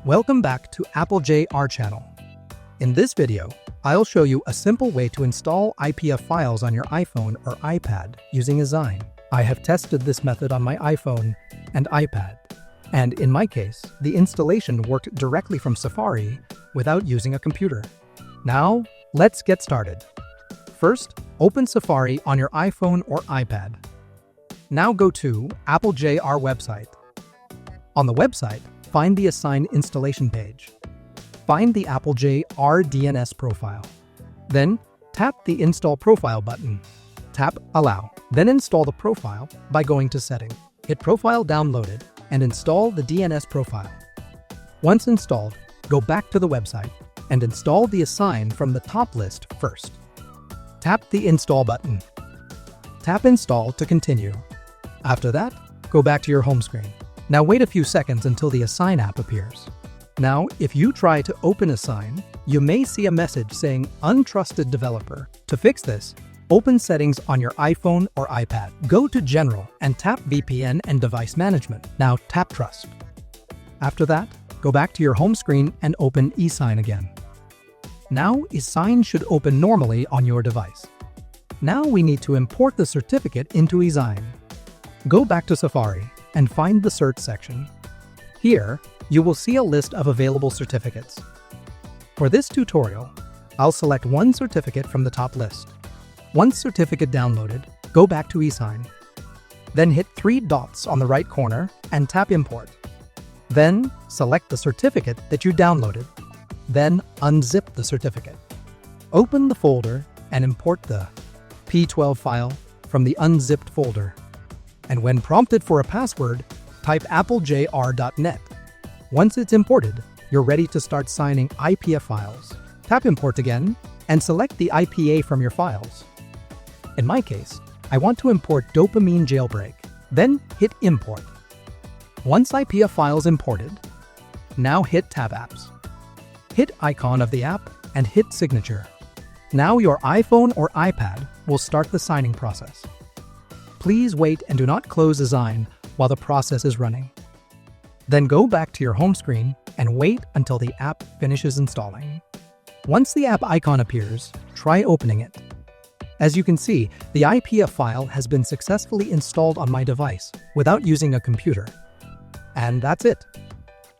Welcome back to Apple JR channel. In this video, I'll show you a simple way to install IPA files on your iPhone or iPad using Esign. I have tested this method on my iPhone and iPad, and in my case, the installation worked directly from Safari without using a computer. Now, let's get started. First, open Safari on your iPhone or iPad. Now go to Apple JR website. On the website, find the Esign installation page. Find the Apple JR DNS profile. Then, tap the Install Profile button. Tap Allow. Then install the profile by going to Settings. Hit Profile Downloaded and install the DNS profile. Once installed, go back to the website and install the Esign from the top list first. Tap the Install button. Tap Install to continue. After that, go back to your home screen. Now wait a few seconds until the Esign app appears. Now, if you try to open Esign, you may see a message saying Untrusted Developer. To fix this, open Settings on your iPhone or iPad. Go to General and tap VPN and Device Management. Now tap Trust. After that, go back to your home screen and open Esign again. Now Esign should open normally on your device. Now we need to import the certificate into Esign. Go back to Safari and find the Search section. Here, you will see a list of available certificates. For this tutorial, I'll select one certificate from the top list. Once certificate downloaded, go back to Esign. Then hit three dots on the right corner and tap Import. Then, select the certificate that you downloaded. Then, unzip the certificate. Open the folder and import the P12 file from the unzipped folder. And when prompted for a password, type applejr.net. Once it's imported, you're ready to start signing IPA files. Tap Import again and select the IPA from your files. In my case, I want to import Dopamine Jailbreak. Then hit Import. Once IPA files imported, now hit Tab Apps. Hit icon of the app and hit Signature. Now your iPhone or iPad will start the signing process. Please wait and do not close Esign while the process is running. Then go back to your home screen and wait until the app finishes installing. Once the app icon appears, try opening it. As you can see, the IPA file has been successfully installed on my device without using a computer. And that's it.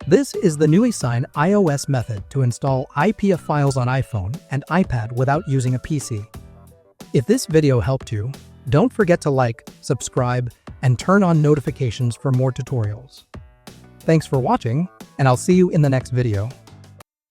This is the new Esign iOS method to install IPA files on iPhone and iPad without using a PC. If this video helped you, don't forget to like, subscribe, and turn on notifications for more tutorials. Thanks for watching, and I'll see you in the next video.